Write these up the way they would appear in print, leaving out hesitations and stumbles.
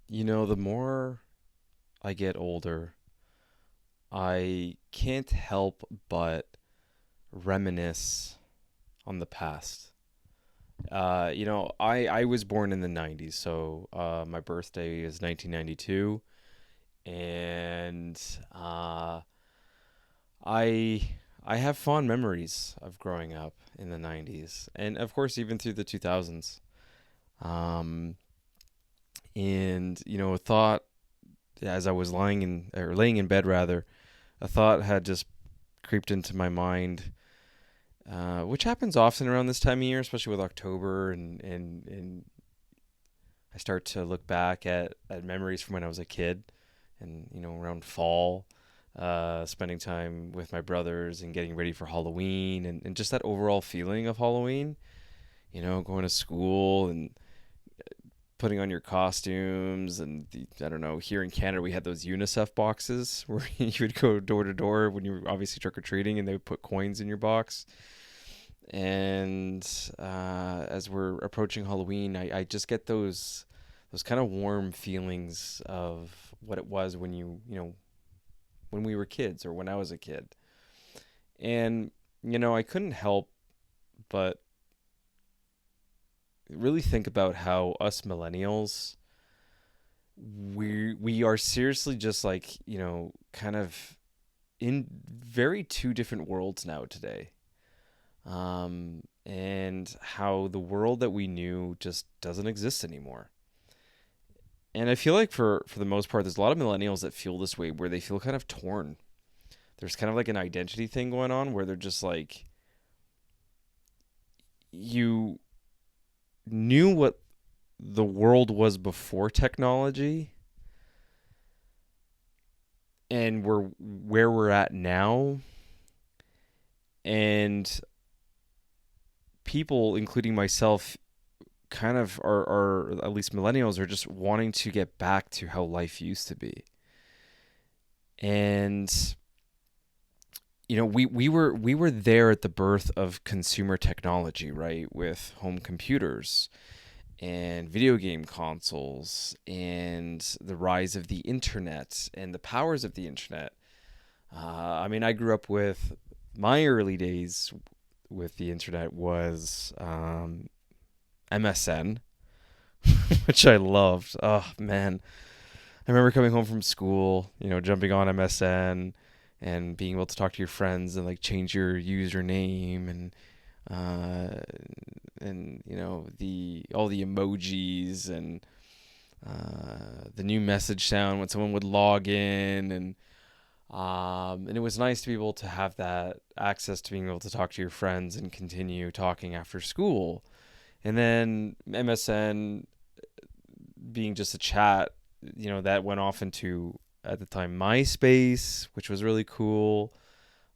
The more I get older, I can't help but reminisce on the past. I was born in the 90s, so my birthday is 1992, and I I have fond memories of growing up in the 90s, and of course even through the 2000s. Um, a thought as I was laying in bed rather, a thought had just creeped into my mind, which happens often around this time of year, especially with October, and I start to look back at memories from when I was a kid, and around fall, spending time with my brothers and getting ready for Halloween, and just that overall feeling of Halloween. Going to school and putting on your costumes, and I don't know. Here in Canada, we had those UNICEF boxes where you would go door to door when you were obviously trick or treating, and they would put coins in your box. And as we're approaching Halloween, I just get those kind of warm feelings of what it was when when we were kids, or when I was a kid. And I couldn't help but really think about how us millennials, we are seriously just like, kind of in very two different worlds now today. And how the world that we knew just doesn't exist anymore. And I feel like for the most part, there's a lot of millennials that feel this way, where they feel kind of torn. There's kind of like an identity thing going on, where they're just like, you knew what the world was before technology, and we're where we're at now. And people, including myself, kind of are, at least millennials, are just wanting to get back to how life used to be. And we were there at the birth of consumer technology, right? With home computers and video game consoles and the rise of the internet and the powers of the internet. I mean, I grew up with my early days with the internet was MSN, which I loved. Oh man, I remember coming home from school, jumping on MSN and being able to talk to your friends and like change your username, uh, and the all the emojis, and the new message sound when someone would log in, and it was nice to be able to have that access to being able to talk to your friends and continue talking after school. And then MSN being just a chat, that went off into, at the time, MySpace, which was really cool.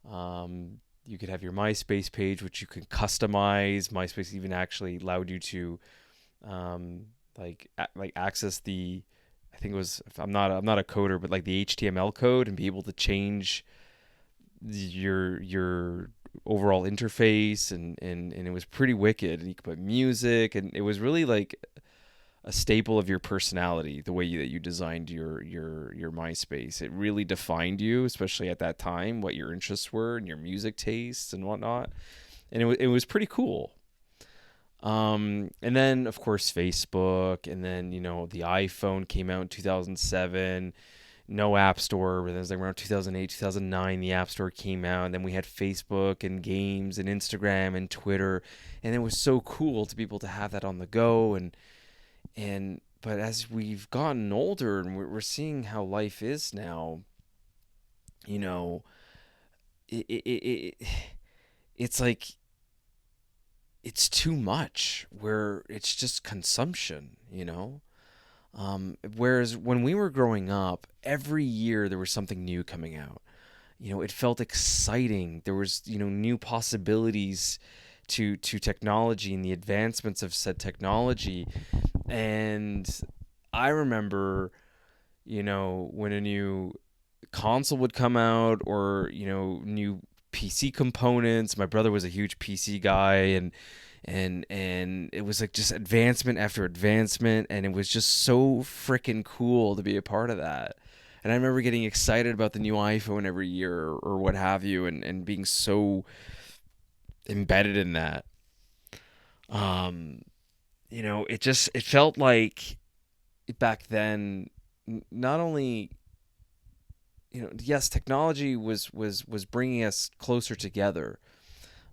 You could have your MySpace page, which you could customize. MySpace even actually allowed you to, like access the, I think it was, if I'm not a coder, but like the HTML code, and be able to change your overall interface, and it was pretty wicked. And you could put music, and it was really like a staple of your personality, the way that you designed your MySpace. It really defined you, especially at that time, what your interests were and your music tastes and whatnot. And it was pretty cool. And then of course Facebook, and then the iPhone came out in 2007. No app store, but it was like around 2008, 2009. The app store came out, and then we had Facebook and games and Instagram and Twitter, and it was so cool to be able to have that on the go. And but as we've gotten older, and we're seeing how life is now, you know, it's like it's too much, where it's just consumption. Whereas when we were growing up, every year there was something new coming out. It felt exciting. There was, new possibilities to technology and the advancements of said technology. And I remember, when a new console would come out, or, new PC components. My brother was a huge PC guy, and it was like just advancement after advancement, and it was just so freaking cool to be a part of that. And I remember getting excited about the new iPhone every year, or what have you, and being so embedded in that. Um, it felt like back then, not only, yes, technology was bringing us closer together,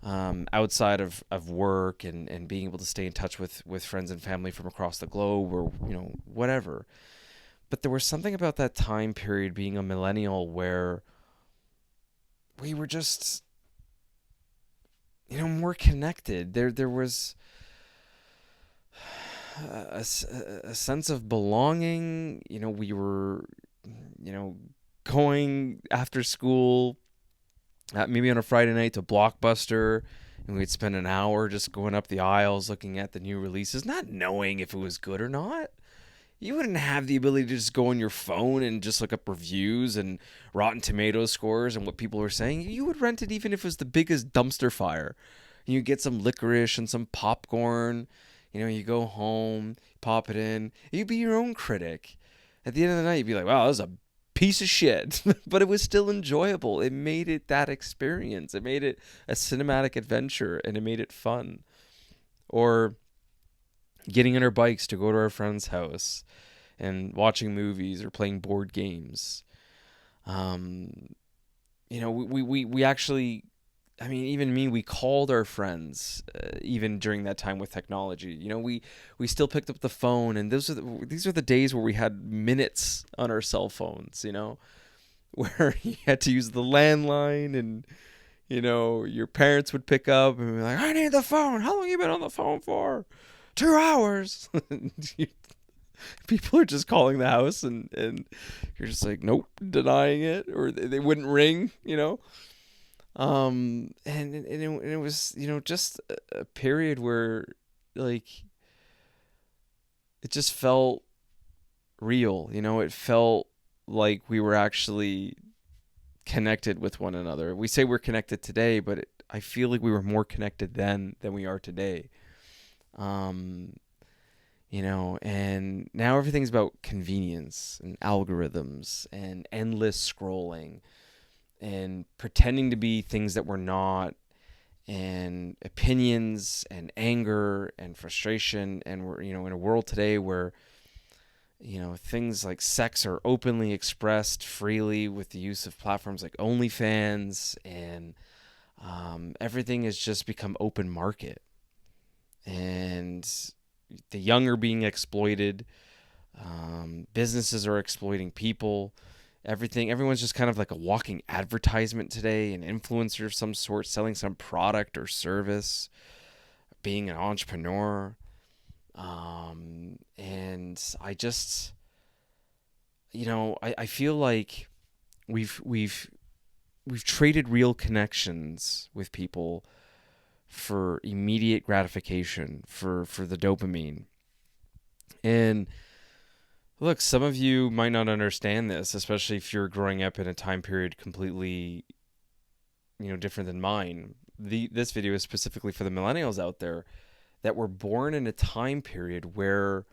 outside of work, and being able to stay in touch with friends and family from across the globe, or whatever. But there was something about that time period, being a millennial, where we were just, more connected. There was a sense of belonging. We were, going after school, maybe on a Friday night, to Blockbuster, and we'd spend an hour just going up the aisles looking at the new releases, not knowing if it was good or not. You wouldn't have the ability to just go on your phone and just look up reviews and Rotten Tomatoes scores and what people were saying. You would rent it even if it was the biggest dumpster fire. You get some licorice and some popcorn. You go home, pop it in. You'd be your own critic. At the end of the night, you'd be like, wow, that was a piece of shit. But it was still enjoyable. It made it that experience. It made it a cinematic adventure, and it made it fun. Or getting on our bikes to go to our friend's house and watching movies or playing board games. We actually, I mean, even me, we called our friends, even during that time with technology. We still picked up the phone, and these are the days where we had minutes on our cell phones, where you had to use the landline, and your parents would pick up and be like, I need the phone. How long have you been on the phone for? 2 hours. People are just calling the house, and you're just like, nope, denying it, or they wouldn't ring, and it was, just a period where, like, it just felt real. It felt like we were actually connected with one another. We say we're connected today, but I feel like we were more connected then than we are today. And now everything's about convenience and algorithms and endless scrolling and pretending to be things that we're not, and opinions and anger and frustration. And we're, in a world today where, things like sex are openly expressed freely with the use of platforms like OnlyFans, and everything has just become open market. And the young are being exploited. Businesses are exploiting people. Everyone's just kind of like a walking advertisement today, an influencer of some sort, selling some product or service, being an entrepreneur. And I just, I feel like we've traded real connections with people for immediate gratification, for the dopamine. And look, some of you might not understand this, especially if you're growing up in a time period completely, different than mine. This video is specifically for the millennials out there that were born in a time period where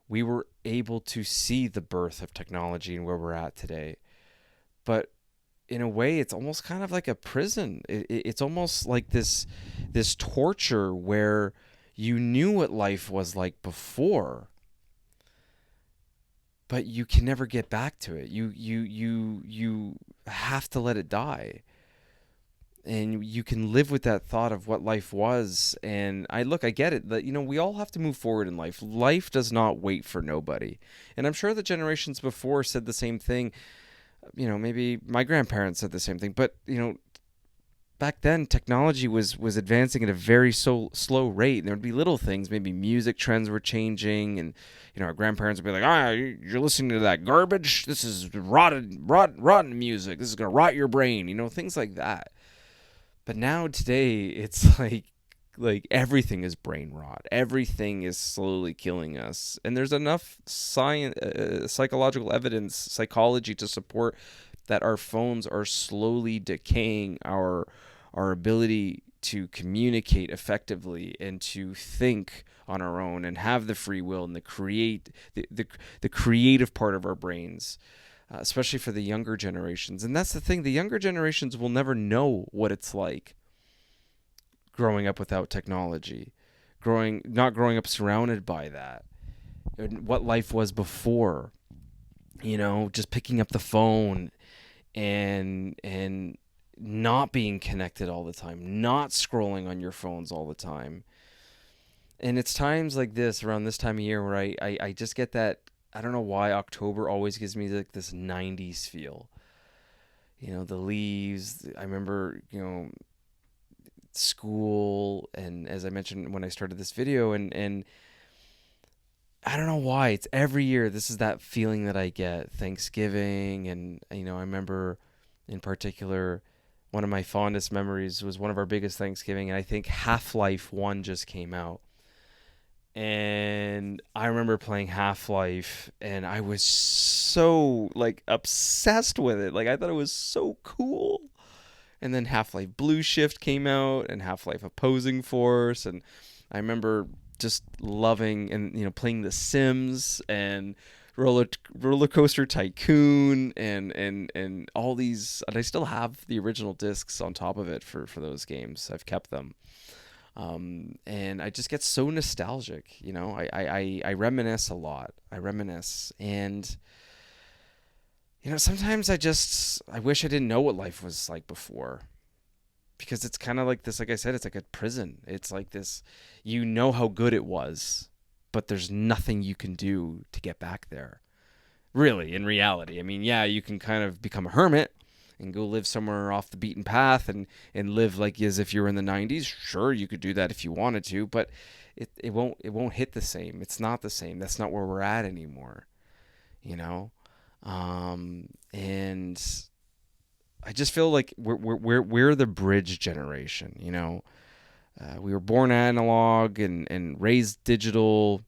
we were able to see the birth of technology and where we're at today. But in a way, it's almost kind of like a prison. It's almost like this torture where you knew what life was like before, but you can never get back to it. You have to let it die. And you can live with that thought of what life was. And I get it, that, we all have to move forward in life. Life does not wait for nobody. And I'm sure the generations before said the same thing. Maybe my grandparents said the same thing. But, back then, technology was advancing at a very slow rate. And there would be little things. Maybe music trends were changing. And, our grandparents would be like, you're listening to that garbage? This is rotten music. This is going to rot your brain. Things like that. But now today, it's like everything is brain rot. Everything is slowly killing us. And there's enough psychological evidence, psychology to support that our phones are slowly decaying our ability to communicate effectively and to think on our own and have the free will and the creative part of our brains, especially for the younger generations. And that's the thing, the younger generations will never know what it's like growing up without technology, not growing up surrounded by that, and what life was before, just picking up the phone and not being connected all the time, not scrolling on your phones all the time. And it's times like this, around this time of year, where I just get that. I don't know why October always gives me like this 90s feel. The leaves. I remember, school, and as I mentioned when I started this video, and I don't know why, it's every year this is that feeling that I get. Thanksgiving, and I remember in particular one of my fondest memories was one of our biggest Thanksgiving, and I think Half-Life 1 just came out. And I remember playing Half-Life, and I was so like obsessed with it. Like, I thought it was so cool. And then Half-Life Blue Shift came out, and Half-Life Opposing Force, and I remember just loving and playing The Sims and Roller Coaster Tycoon and all these. And I still have the original discs on top of it for those games. I've kept them. And I just get so nostalgic. I reminisce a lot. I reminisce, and sometimes I wish I didn't know what life was like before, because it's kind of like this. Like I said, it's like a prison. It's like this. How good it was, but there's nothing you can do to get back there. Really, in reality, I mean, yeah, you can kind of become a hermit and go live somewhere off the beaten path and live like as if you were in the 90s. Sure, you could do that if you wanted to, but it won't hit the same. It's not the same. That's not where we're at anymore. And I just feel like we're the bridge generation. We were born analog and raised digital,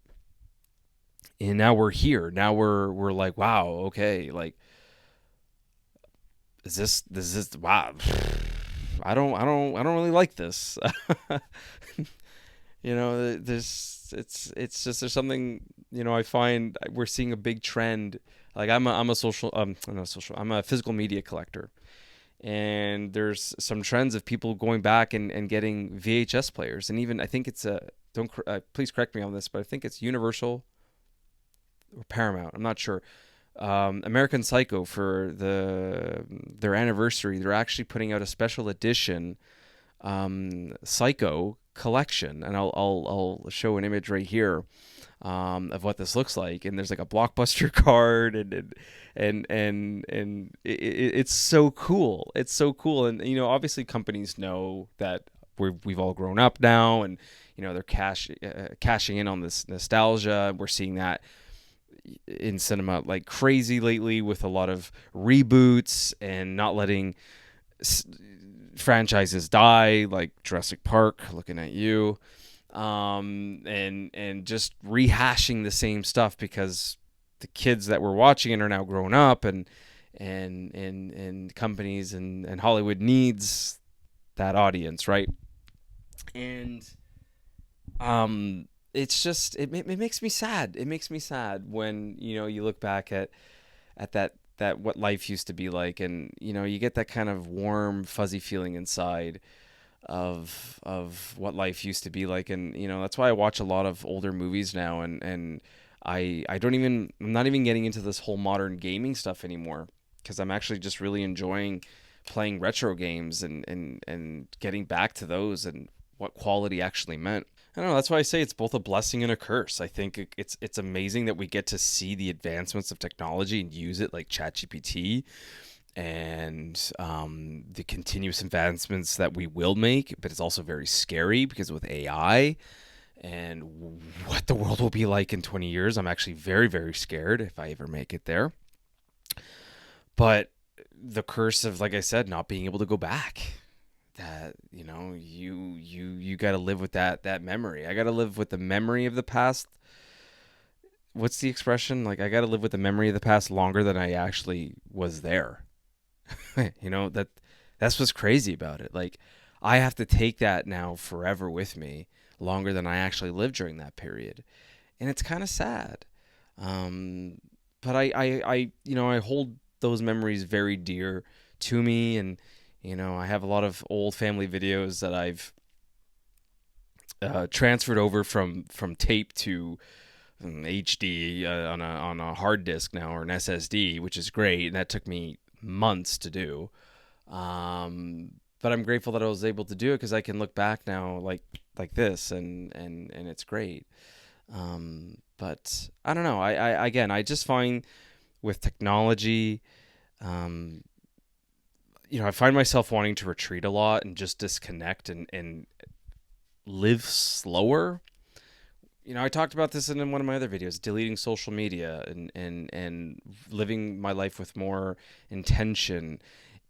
and now we're here. Now we're like, wow, okay, like, is this wow? I don't really like this. There's something, I find we're seeing a big trend. Like, I'm a physical media collector, and there's some trends of people going back and getting VHS players, and even I think it's please correct me on this, but I think it's Universal or Paramount. I'm not sure. American Psycho, for their anniversary, they're actually putting out a special edition Psycho collection, and I'll show an image right here of what this looks like. And there's like a Blockbuster card, and it's so cool. It's so cool, and obviously companies know that we've all grown up now, and they're cashing in on this nostalgia. We're seeing that in cinema like crazy lately, with a lot of reboots and not letting franchises die, like Jurassic Park, looking at you, and just rehashing the same stuff because the kids that were watching it are now grown up, and companies and Hollywood needs that audience, right? And it's just it makes me sad. It makes me sad when you look back at that what life used to be like, and you get that kind of warm fuzzy feeling inside of what life used to be like. And that's why I watch a lot of older movies now, and I'm not even getting into this whole modern gaming stuff anymore, because I'm actually just really enjoying playing retro games and getting back to those and what quality actually meant. I don't know. That's why I say it's both a blessing and a curse. I think it's amazing that we get to see the advancements of technology and use it, like ChatGPT, and the continuous advancements that we will make. But it's also very scary, because with AI and what the world will be like in 20 years, I'm actually very, very scared if I ever make it there. But the curse of, like I said, not being able to go back. That you got to live with that memory. I got to live with the memory of the past. What's the expression? Like, I got to live with the memory of the past longer than I actually was there. That's what's crazy about it. Like, I have to take that now forever with me, longer than I actually lived during that period. And it's kind of sad. Um, but I hold those memories very dear to me. And, I have a lot of old family videos that I've transferred over from tape to HD on a hard disk now, or an SSD, which is great. And that took me months to do. But I'm grateful that I was able to do it because I can look back now like this, and it's great. But I don't know. Again, I just find with technology, um, I find myself wanting to retreat a lot and just disconnect and live slower. I talked about this in one of my other videos, deleting social media and living my life with more intention,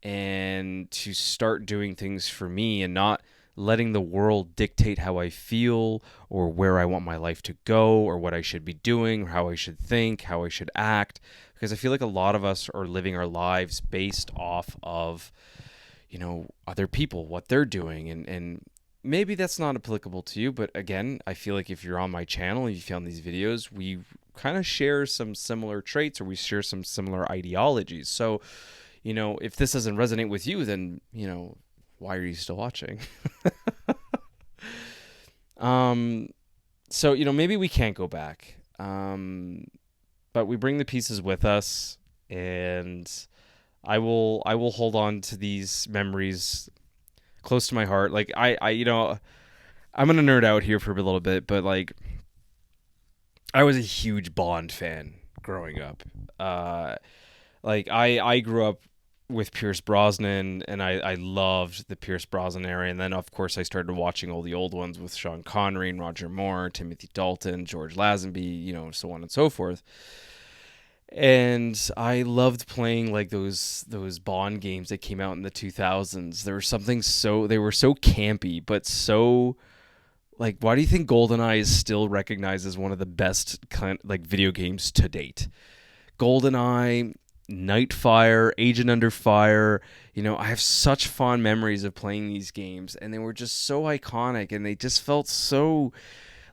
and to start doing things for me and not letting the world dictate how I feel or where I want my life to go or what I should be doing or how I should think, how I should act. Because I feel like a lot of us are living our lives based off of, other people, what they're doing. And maybe that's not applicable to you, but again, I feel like if you're on my channel and you found these videos, we kind of share some similar traits, or we share some similar ideologies. So, if this doesn't resonate with you, then, why are you still watching? um, so, maybe we can't go back. But we bring the pieces with us, and I will hold on to these memories close to my heart. Like I'm gonna nerd out here for a little bit, but like I was a huge Bond fan growing up. I grew up with Pierce Brosnan, and I loved the Pierce Brosnan era. And then of course I started watching all the old ones with Sean Connery and Roger Moore, Timothy Dalton, George Lazenby, so on and so forth. And I loved playing like those Bond games that came out in the 2000s. They were so campy, but so like, why do you think GoldenEye is still recognized as one of the best video games to date? GoldenEye, Nightfire, Agent Under Fire. I have such fond memories of playing these games, and they were just so iconic, and they just felt so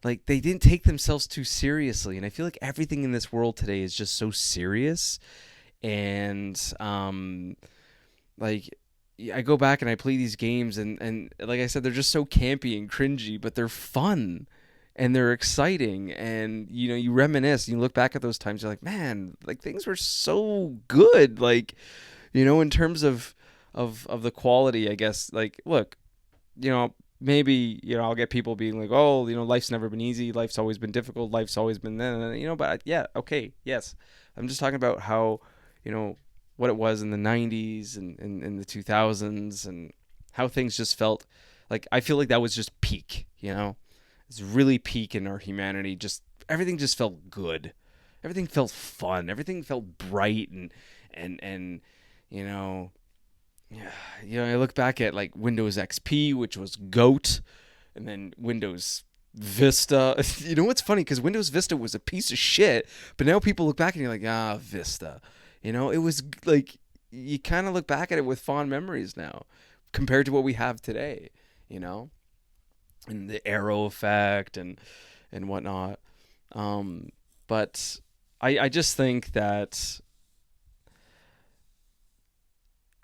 like they didn't take themselves too seriously. And I feel like everything in this world today is just so serious. And like I go back and I play these games, and like I said, they're just so campy and cringy, but they're fun and they're exciting. And you reminisce, you look back at those times, you're like, man, like things were so good. Like, in terms of the quality, I guess. Like, look, maybe I'll get people being like, oh, life's never been easy, life's always been difficult, life's always been but yeah, okay, yes, I'm just talking about how what it was in the 90s and in the 2000s, and how things just felt. Like, I feel like that was just peak. It's really peak in our humanity. Just everything just felt good, everything felt fun, everything felt bright, and yeah, I look back at like Windows XP, which was GOAT, and then Windows Vista. What's funny? Because Windows Vista was a piece of shit, but now people look back and you're like, Vista. It was like, you kind of look back at it with fond memories now, compared to what we have today. And the arrow effect and whatnot. But I just think that,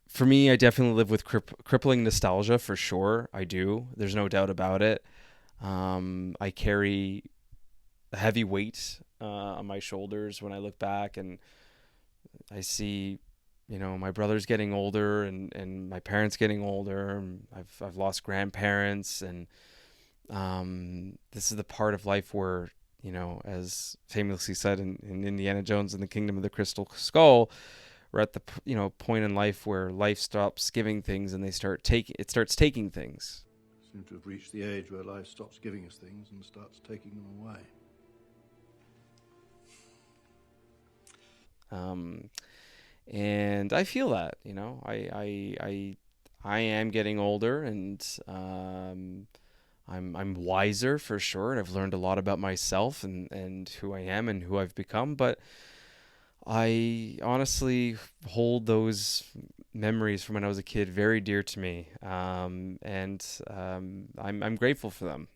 for me, I definitely live with crippling nostalgia, for sure. I do. There's no doubt about it. I carry a heavy weight on my shoulders when I look back, and I see, my brother's getting older, and my parents getting older. And I've lost grandparents, and this is the part of life where, as famously said in Indiana Jones and the Kingdom of the Crystal Skull, we're at the point in life where life stops giving things and it starts taking things. Seem to have reached the age where life stops giving us things and starts taking them away. And I feel that, I am getting older, and I'm wiser, for sure, and I've learned a lot about myself and who I am and who I've become. But I honestly hold those memories from when I was a kid very dear to me, and I'm grateful for them.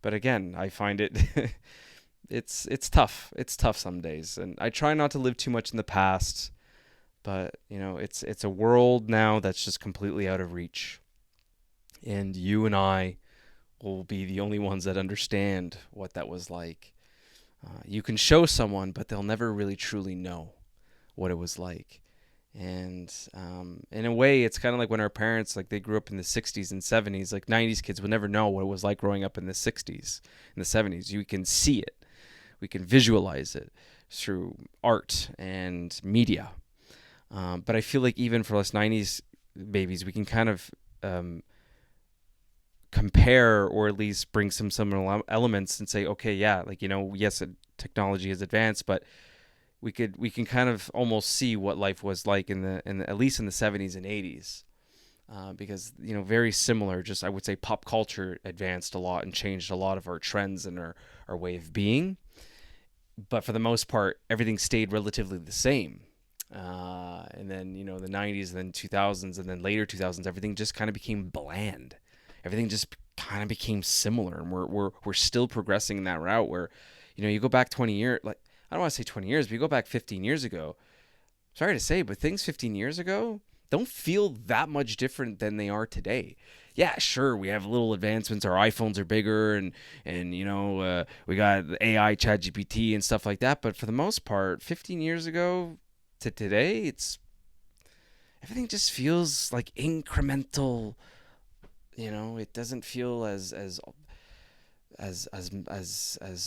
But again, I find it it's tough. It's tough some days, and I try not to live too much in the past. But it's a world now that's just completely out of reach, and you and I will be the only ones that understand what that was like. You can show someone, but they'll never really truly know what it was like. And in a way, it's kind of like when our parents, like they grew up in the 60s and 70s, like 90s kids would never know what it was like growing up in the 60s and the 70s. You can see it, we can visualize it through art and media. But I feel like even for us 90s babies, we can kind of compare or at least bring some similar elements and say, okay, yeah, like, yes, technology has advanced, but we can kind of almost see what life was like in the at least in the 70s and 80s, because very similar. Just I would say pop culture advanced a lot and changed a lot of our trends and our way of being, but for the most part, everything stayed relatively the same. And then the 90s, and then 2000s, and then later 2000s, everything just kind of became bland. Everything just kind of became similar, and we're still progressing in that route where, you go back 20 years, like I don't want to say 20 years, but you go back 15 years ago. Sorry to say, but things 15 years ago don't feel that much different than they are today. Yeah, sure, we have little advancements. Our iPhones are bigger, and we got AI, Chat GPT, and stuff like that. But for the most part, 15 years ago to today, it's everything just feels like incremental. It doesn't feel as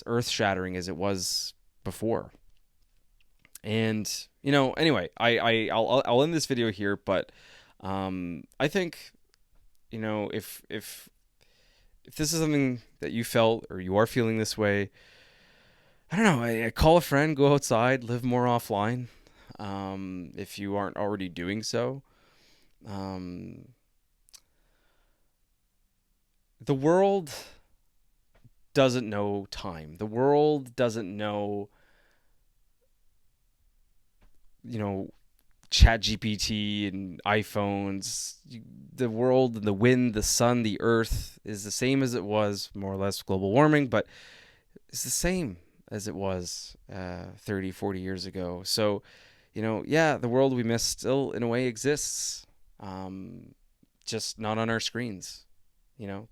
earth shattering as it was before. And anyway, I'll end this video here, but I think if this is something that you felt or you are feeling this way, I don't know. I call a friend, go outside, live more offline. If you aren't already doing so, um, the world doesn't know time. The world doesn't know, you know, Chat GPT and iPhones. The world, the wind, the sun, the earth is the same as it was, more or less global warming, but it's the same as it was 30, 40 years ago. So, yeah, the world we miss still, in a way, exists, um, just not on our screens.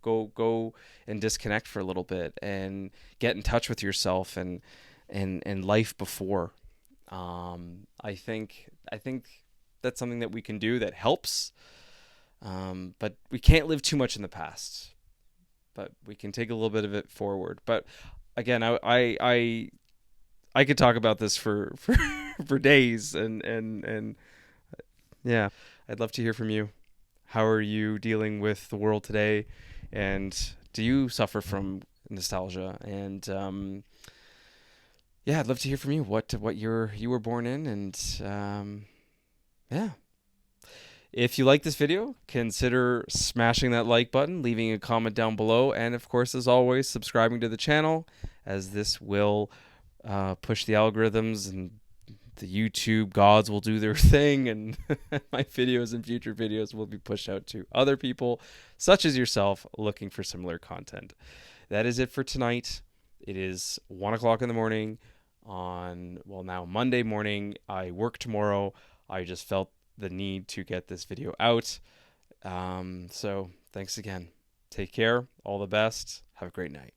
Go and disconnect for a little bit and get in touch with yourself and life before. I think that's something that we can do that helps. But we can't live too much in the past. But we can take a little bit of it forward. But again, I could talk about this for for days, and yeah, I'd love to hear from you. How are you dealing with the world today? And do you suffer from nostalgia? And yeah, I'd love to hear from you. What you were born in, and yeah. If you like this video, consider smashing that like button, leaving a comment down below, and of course, as always, subscribing to the channel, as this will push the algorithms, and the YouTube gods will do their thing, and my videos and future videos will be pushed out to other people, such as yourself, looking for similar content. That is it for tonight. It is 1 o'clock in the morning on, well, now Monday morning. I work tomorrow. I just felt the need to get this video out. So thanks again. Take care. All the best. Have a great night.